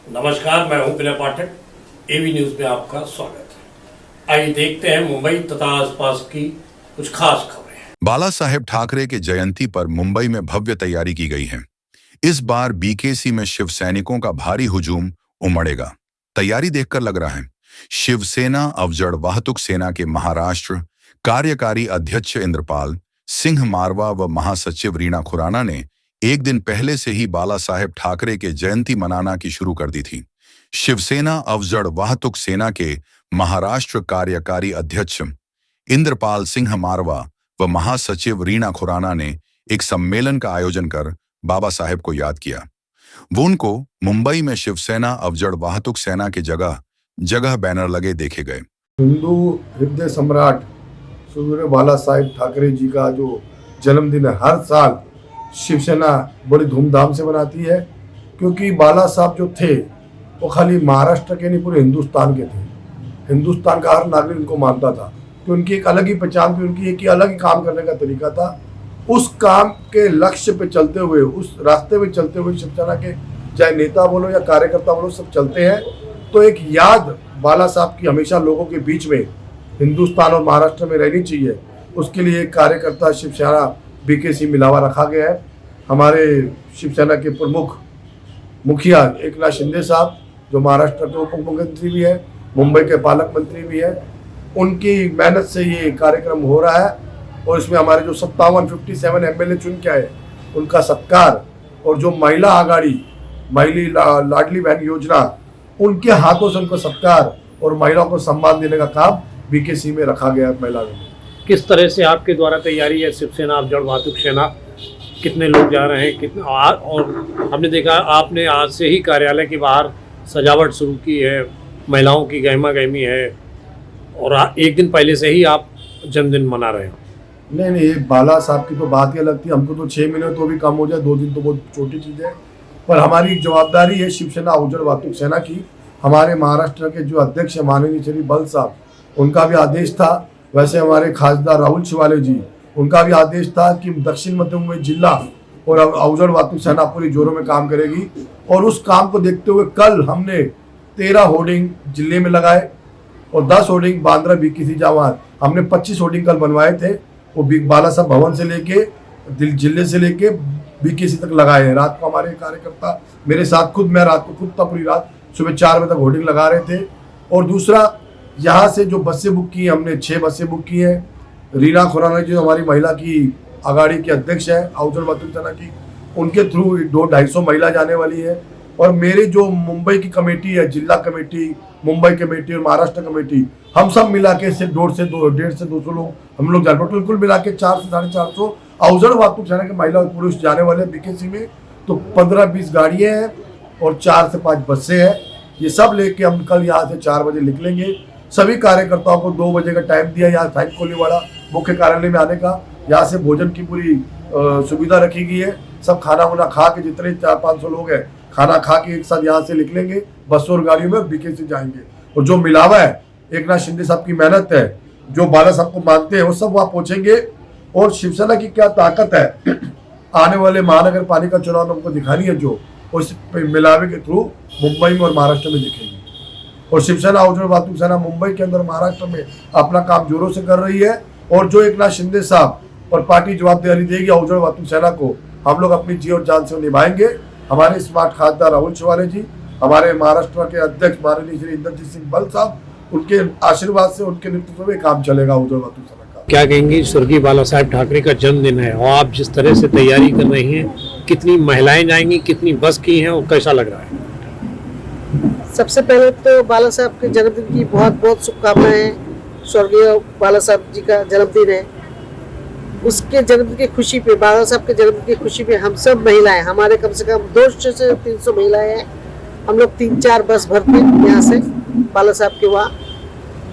नमस्कार, मैं हूं विनय पाठक। एवी न्यूज में आपका स्वागत है। आइए देखते हैं मुंबई तथा आसपास की कुछ खास खबरें। बाला साहेब ठाकरे के जयंती पर मुंबई में भव्य तैयारी की गई है। इस बार बीकेसी में शिव सैनिकों का भारी हुजूम उमड़ेगा। तैयारी देखकर लग रहा है शिवसेना अवजड़ वाहतुक सेना के महाराष्ट्र कार्यकारी अध्यक्ष इंद्रपाल सिंह मारवा व महासचिव रीना खुराना ने एक दिन पहले से ही बाला साहेब ठाकरे के जयंती मनाना की शुरू कर दी थी। शिवसेना अवजड़ वाहतुक सेना के महाराष्ट्र कार्यकारी अध्यक्ष इंद्रपाल सिंह मारवा व महासचिव रीना खुराना ने एक सम्मेलन का आयोजन कर बाबा साहेब को याद किया। वो उनको मुंबई में शिवसेना अवजड़ वाहतुक सेना के जगह जगह बैनर लगे देखे गए। हिंदू हृदय सम्राट स्वर्गीय बाला साहेब ठाकरे जी का जो जन्मदिन है, हर साल शिवसेना बड़ी धूमधाम से मनाती है, क्योंकि बाला साहब जो थे वो खाली महाराष्ट्र के नहीं, पूरे हिंदुस्तान के थे। हिंदुस्तान का हर नागरिक उनको मानता था कि उनकी एक अलग ही पहचान थी, उनकी एक ही अलग ही काम करने का तरीका था। उस काम के लक्ष्य पे चलते हुए, उस रास्ते पे चलते हुए शिवसेना के चाहे नेता बोलो या कार्यकर्ता बोलो, सब चलते हैं। तो एक याद बाला साहब की हमेशा लोगों के बीच में हिंदुस्तान और महाराष्ट्र में रहनी चाहिए। उसके लिए एक कार्यकर्ता शिवसेना बीकेसी मिलावा रखा गया है। हमारे शिवसेना के प्रमुख मुखिया एकनाथ शिंदे साहब, जो महाराष्ट्र के उप मुख्यमंत्री भी है, मुंबई के पालक मंत्री भी है, उनकी मेहनत से ये कार्यक्रम हो रहा है। और इसमें हमारे जो 57 एमएलए चुन के आए, उनका सत्कार, और जो महिला आघाड़ी लाडली बहन योजना, उनके हाथों से उनको सत्कार और महिलाओं को सम्मान देने का काम बीकेसी में रखा गया है। महिला में किस तरह से आपके द्वारा तैयारी है? शिवसेना अवजड़ वाहतुक सेना, कितने लोग जा रहे हैं, कितने? और हमने देखा आपने आज से ही कार्यालय के बाहर सजावट शुरू की है, महिलाओं की गहमा गहमी है, और एक दिन पहले से ही आप जन्मदिन मना रहे हो। नहीं, बाला साहब की तो बात ही अलग थी। हमको तो 6 महीने तो भी कम हो जाए, 2 दिन तो बहुत छोटी चीज़ है। पर हमारी जवाबदारी है शिवसेना अवजड़ वाहतुक सेना की। हमारे महाराष्ट्र के जो अध्यक्ष है माननीय श्री बल साहब, उनका भी आदेश था। वैसे हमारे खासदार राहुल शिवाले जी, उनका भी आदेश था कि दक्षिण मध्य मुंबई जिला और अवजड़ वाहतुक सेना पूरी जोरों में काम करेगी। और उस काम को देखते हुए कल हमने 13 होर्डिंग जिले में लगाए और 10 होर्डिंग बांद्रा बीकेसी जवाहर, हमने 25 होर्डिंग कल बनवाए थे। वो बाला साहब भवन से लेके जिले से लेके बीकेसी तक लगाए हैं। रात को हमारे कार्यकर्ता मेरे साथ मैं रात को खुद था, पूरी रात सुबह 4 बजे तक होर्डिंग लगा रहे थे। और दूसरा, यहाँ से जो बसें बुक की हैं, हमने 6 बसें बुक की हैं। रीना खुराना जी, जो हमारी महिला की आघाड़ी की अध्यक्ष है अवजड़ वाहतुक सेना की, उनके थ्रू 250 महिला जाने वाली है। और मेरी जो मुंबई की कमेटी है, जिला कमेटी, मुंबई कमेटी और महाराष्ट्र कमेटी, हम सब मिला के 1.5 से 200 लोग हम लोग जाने, टोटल कुल मिला के 400 से 450 अवजड़ वाहतुक सेना के महिला और पुरुष जाने वाले बीकेसी में। तो 15-20 गाड़ियाँ हैं और 4 से 5 बसें हैं। ये सब लेके हम कल यहाँ से 4 बजे निकलेंगे। सभी कार्यकर्ताओं को 2 बजे का टाइम दिया यहाँ साइड कोलीवाड़ा मुख्य कार्यालय में आने का। यहाँ से भोजन की पूरी सुविधा रखी गई है। सब खाना वाना खा के, जितने 400-500 लोग हैं, खाना खा के एक साथ यहाँ से निकलेंगे बसों और गाड़ियों में, बीकेसी जाएंगे। और जो मिलावा है, एकनाथ शिंदे साहब की मेहनत है, जो बाला साहब को मानते हैं, वो सब वहाँ पहुँचेंगे। और शिवसेना की क्या ताकत है आने वाले महानगर पालिका चुनाव में हमको दिखानी है, जो उस मिलावे के थ्रू मुंबई में और महाराष्ट्र में दिखेगी। और शिवसेना अवजड़ वाहतुक सेना मुंबई के अंदर महाराष्ट्र में अपना काम जोरों से कर रही है। और जो एकनाथ शिंदे साहब और पार्टी जवाबदारी देगी अवजड़ वाहतुक सेना को, हम लोग अपनी जी और जान से निभाएंगे। हमारे स्मार्ट खासदार राहुल शिवाले जी, हमारे महाराष्ट्र के अध्यक्ष माननीय श्री इंद्रजीत सिंह बल साहब, उनके आशीर्वाद से, उनके नेतृत्व में काम चलेगा अवजड़ वाहतुक सेना का। क्या कहेंगे? स्वर्गीय बाला साहेब ठाकरे का जन्मदिन है और आप जिस तरह से तैयारी कर रही हैं, कितनी महिलाएं जाएंगी, कितनी बस की हैं और कैसा लग रहा है? सबसे पहले तो बाला साहब के जन्मदिन की बहुत बहुत शुभकामनाएं। स्वर्गीय बाला साहब जी का जन्मदिन है, उसके जन्मदिन की खुशी पे, बाला साहब के जन्मदिन की खुशी पे हम सब महिलाएं, हमारे कम से कम 200 से 300 महिलाएं हैं, हम लोग 3-4 बस भरते यहाँ से बाला साहब के वहाँ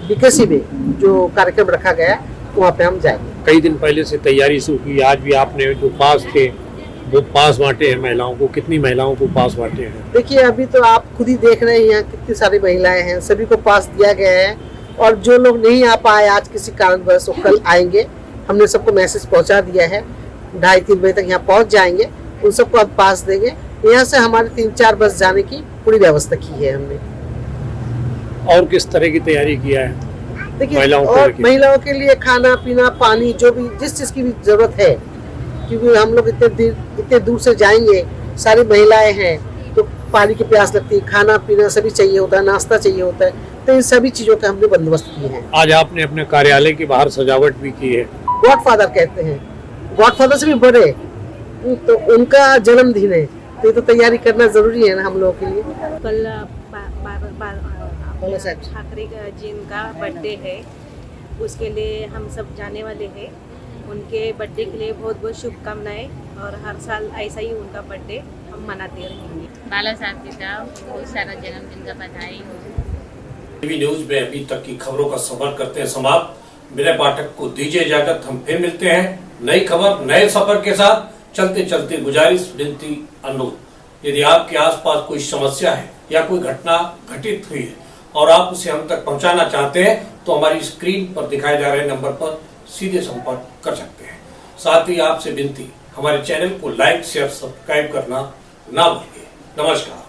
बीकेसी में जो कार्यक्रम रखा गया है वहाँ पे हम जाएंगे। कई दिन पहले से तैयारी शुरू की, आज भी आपने जो पास थे वो पास बांटे हैं महिलाओं को, कितनी महिलाओं को पास बांटे हैं? देखिए, अभी तो आप खुद ही देख रहे हैं यहाँ कितनी सारी महिलाएं हैं, सभी को पास दिया गया है। और जो लोग नहीं आ पाए आज किसी कारणवश, वो कल आएंगे। हमने सबको मैसेज पहुंचा दिया है, 2:30-3 बजे तक यहाँ पहुंच जाएंगे, उन सबको अब पास देंगे। यहाँ से हमारे 3-4 बस जाने की पूरी व्यवस्था की है हमने। और किस तरह की तैयारी किया है देखिए, महिलाओं को और लेके? महिलाओं के लिए खाना पीना पानी जो भी जिस चीज़ की भी जरूरत है, क्योंकि हम लोग इतने दूर से जाएंगे, सारी महिलाएं हैं तो पानी की प्यास लगती है, खाना पीना सभी चाहिए होता है, नाश्ता चाहिए होता है, तो इन सभी चीज़ों का हमने बंदोबस्त किए हैं। आज आपने अपने कार्यालय के बाहर सजावट भी की है। गॉडफादर कहते हैं, गॉडफादर से भी बड़े, तो उनका जन्मदिन है, तो ये तो तैयारी करना जरूरी है ना हम लोगों के लिए। कल बाला साहब ठाकरे जी का बर्थडे है, उसके लिए हम सब जाने वाले हैं। उनके बर्थडे के लिए बहुत बहुत शुभकामनाएं, और हर साल ऐसा ही उनका बर्थडे हम मनाते रहेंगे। बाला साहब जी का बहुत सारा जन्मदिन का बधाई हो। टीवी न्यूज में अभी तक की खबरों का सफर करते हैं समाप्त। विनय पाठक को दीजिए इजाजत, हम फिर मिलते हैं नई खबर नए सफर के साथ। चलते चलते गुजारिश, विनती, अनुरोध, यदि आपके आसपास कोई समस्या है या कोई घटना घटित हुई है और आप उसे हम तक पहुंचाना चाहते हैं तो हमारी स्क्रीन पर दिखाए जा रहे नंबर पर सीधे संपर्क कर सकते हैं। साथ ही आपसे विनती, हमारे चैनल को लाइक शेयर सब्सक्राइब करना ना भूलिए। नमस्कार।